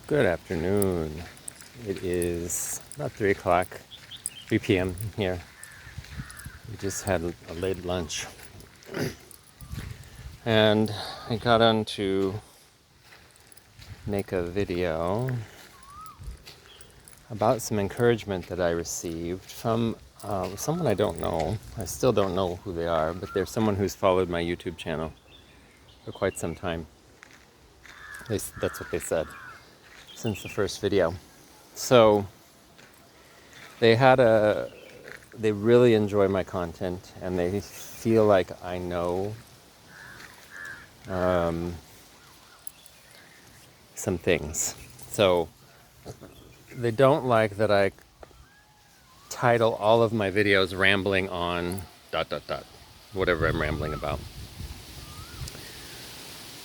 Good afternoon. It is about 3 o'clock, 3 p.m. here. We just had a late lunch. And I got on to make a video about some encouragement that I received from someone I don't know. I still don't know who they are, but they're someone who's followed my YouTube channel for quite some time. That's what they said since the first video. So they had a they really enjoy my content and they feel like I know some things. So they don't like that I title all of my videos rambling on ... whatever I'm rambling about.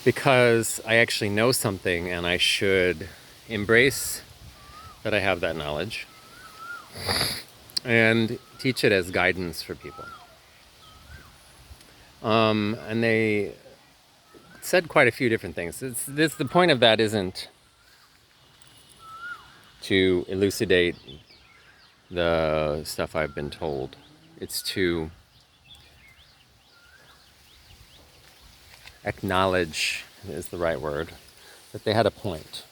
Because I actually know something and I should embrace that I have that knowledge and teach it as guidance for people. And they said quite a few different things. The point of that isn't to elucidate the stuff I've been told. It's to acknowledge, is the right word, that they had a point.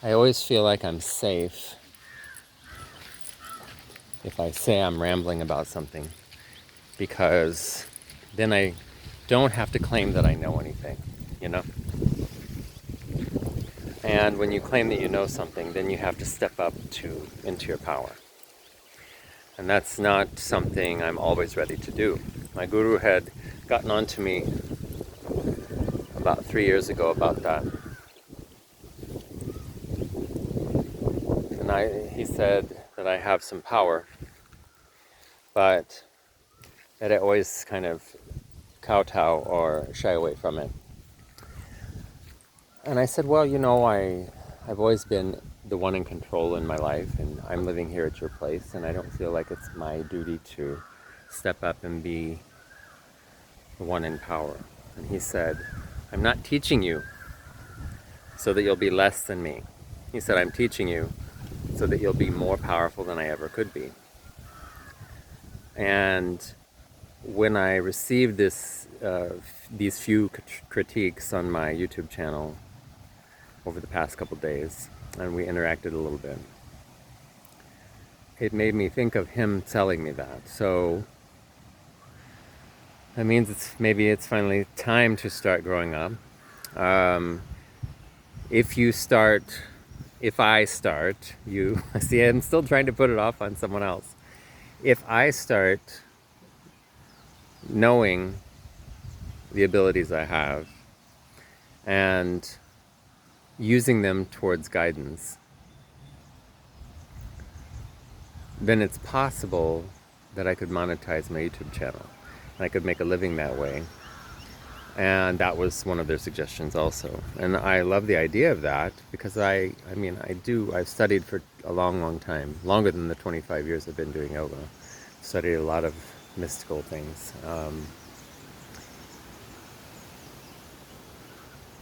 I always feel like I'm safe if I say I'm rambling about something, because then I don't have to claim that I know anything, you know? And when you claim that you know something, then you have to step up into your power. And that's not something I'm always ready to do. My guru had gotten on to me about 3 years ago about that. And he said that I have some power, but that I always kind of kowtow or shy away from it. And I said, well, I've always been the one in control in my life, and I'm living here at your place, and I don't feel like it's my duty to step up and be the one in power. And he said, I'm not teaching you so that you'll be less than me. He said, I'm teaching you so that you'll be more powerful than I ever could be. And when I received these few critiques on my YouTube channel over the past couple days, and we interacted a little bit, it made me think of him telling me that. So that means maybe it's finally time to start growing up. If I start, you see, I'm still trying to put it off on someone else. If I start knowing the abilities I have and using them towards guidance, then it's possible that I could monetize my YouTube channel. And I could make a living that way. And that was one of their suggestions also. And I love the idea of that because I've studied for a long, long time, longer than the 25 years I've been doing yoga. Studied a lot of mystical things.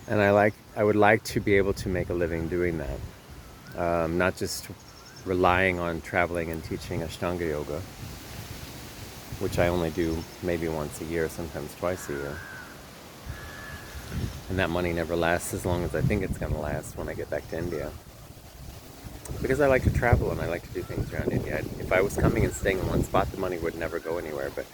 And I would like to be able to make a living doing that. Not just relying on traveling and teaching Ashtanga yoga, which I only do maybe once a year, sometimes twice a year. And that money never lasts as long as I think it's going to last when I get back to India. Because I like to travel and I like to do things around India. If I was coming and staying in one spot, the money would never go anywhere. But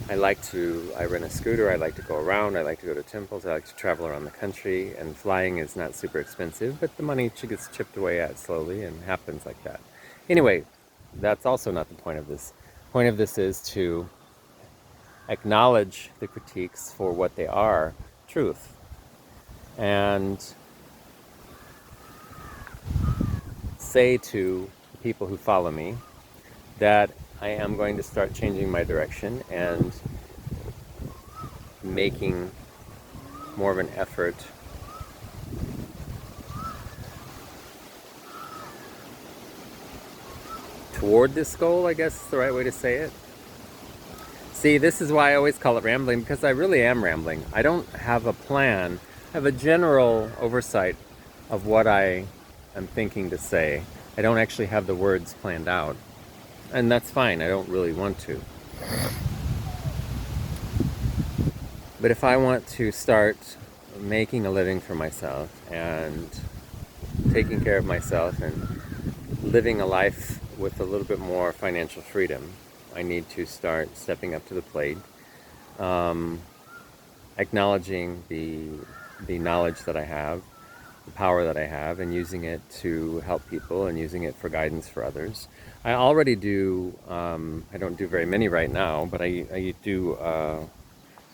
I rent a scooter, I like to go around, I like to go to temples, I like to travel around the country, and flying is not super expensive, but the money gets chipped away at slowly and happens like that. Anyway, that's also not the point of this. The point of this is to acknowledge the critiques for what they are, truth. And say to the people who follow me that I am going to start changing my direction and making more of an effort toward this goal, I guess is the right way to say it. See, this is why I always call it rambling, because I really am rambling. I don't have a plan. I have a general oversight of what I I'm thinking to say. I don't actually have the words planned out, and that's fine. I don't really want to. But if I want to start making a living for myself and taking care of myself and living a life with a little bit more financial freedom, I need to start stepping up to the plate, um, acknowledging the knowledge that I have, the power that I have, and using it to help people and using it for guidance for others. I already do. I don't do very many right now, but I do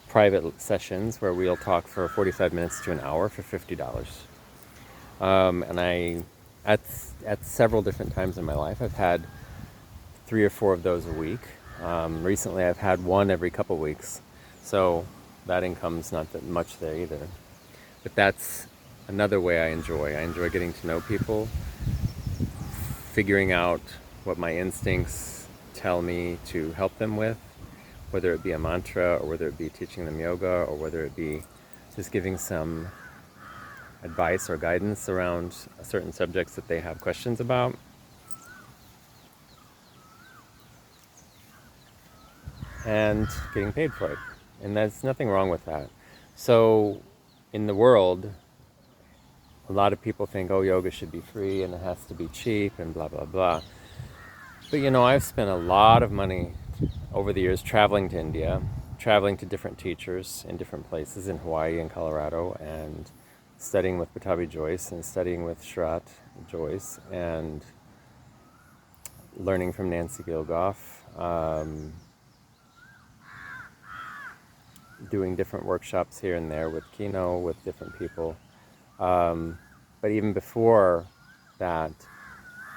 private sessions where we'll talk for 45 minutes to an hour for $50. And at at several different times in my life, I've had 3 or 4 of those a week. Recently, I've had one every couple weeks, so that income's not that much there either. But that's another way I enjoy. I enjoy getting to know people, figuring out what my instincts tell me to help them with, whether it be a mantra or whether it be teaching them yoga or whether it be just giving some advice or guidance around certain subjects that they have questions about. And getting paid for it. And there's nothing wrong with that. So in the world, a lot of people think, oh, yoga should be free and it has to be cheap and blah, blah, blah. But I've spent a lot of money over the years traveling to India, traveling to different teachers in different places in Hawaii and Colorado, and studying with Batavi Joyce and studying with Shrat Joyce and learning from Nancy Gilgoff, doing different workshops here and there with Kino, with different people. But even before that,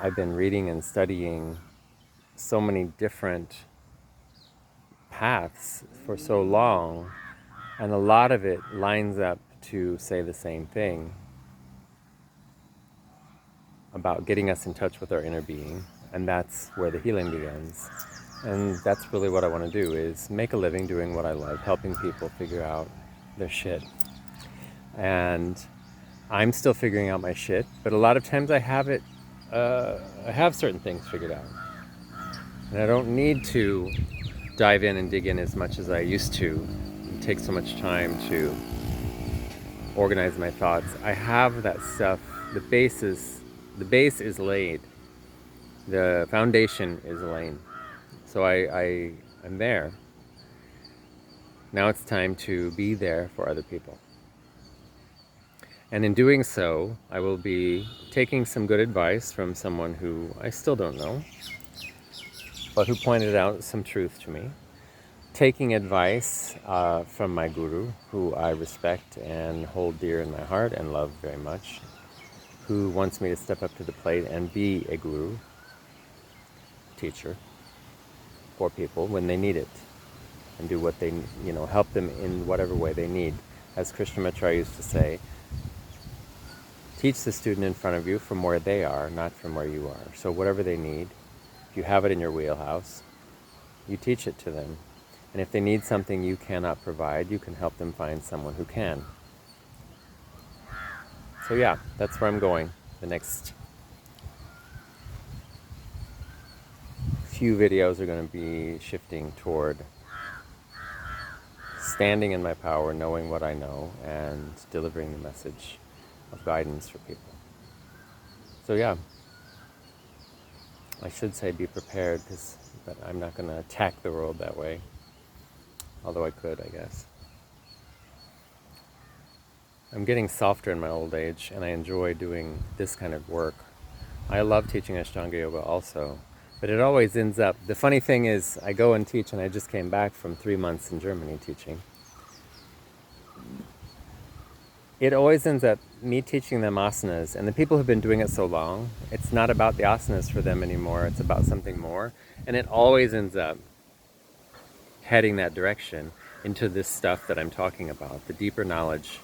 I've been reading and studying so many different paths for so long, and a lot of it lines up to say the same thing about getting us in touch with our inner being, and that's where the healing begins. And that's really what I want to do, is make a living doing what I love, helping people figure out their shit. And I'm still figuring out my shit, but a lot of times I have certain things figured out. And I don't need to dive in and dig in as much as I used to. It takes so much time to organize my thoughts. I have that stuff. The base is laid. The foundation is laid. So I'm there. Now it's time to be there for other people. And in doing so, I will be taking some good advice from someone who I still don't know, but who pointed out some truth to me. Taking advice from my guru, who I respect and hold dear in my heart and love very much, who wants me to step up to the plate and be a guru, teacher, for people when they need it, and do what they, help them in whatever way they need. As Krishnamacharya used to say, teach the student in front of you from where they are, not from where you are. So whatever they need, if you have it in your wheelhouse, you teach it to them. And if they need something you cannot provide, you can help them find someone who can. So yeah, that's where I'm going. The next few videos are going to be shifting toward standing in my power, knowing what I know, and delivering the message of guidance for people. So yeah, I should say be prepared, but I'm not going to attack the world that way. Although I could, I guess. I'm getting softer in my old age, and I enjoy doing this kind of work. I love teaching Ashtanga Yoga also, but it always ends up... The funny thing is, I go and teach, and I just came back from 3 months in Germany teaching. It always ends up me teaching them asanas, and the people who've been doing it so long, it's not about the asanas for them anymore, it's about something more, and it always ends up heading that direction into this stuff that I'm talking about, the deeper knowledge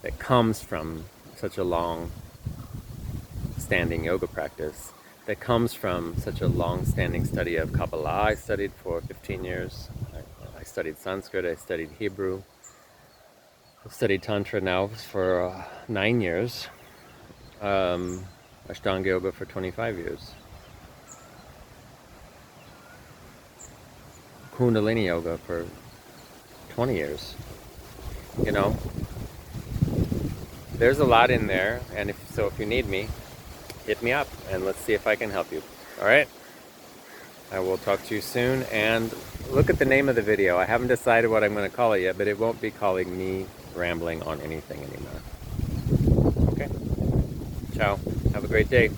that comes from such a long-standing yoga practice, that comes from such a long-standing study of Kabbalah. I studied for 15 years. I studied Sanskrit, I studied Hebrew. I've studied Tantra now for 9 years. I Ashtanga yoga for 25 years. Kundalini yoga for 20 years. You know, there's a lot in there, and if you need me, hit me up and let's see if I can help you. All right? I will talk to you soon, and look at the name of the video. I haven't decided what I'm going to call it yet, but it won't be calling me rambling on anything anymore. Okay? Ciao. Have a great day.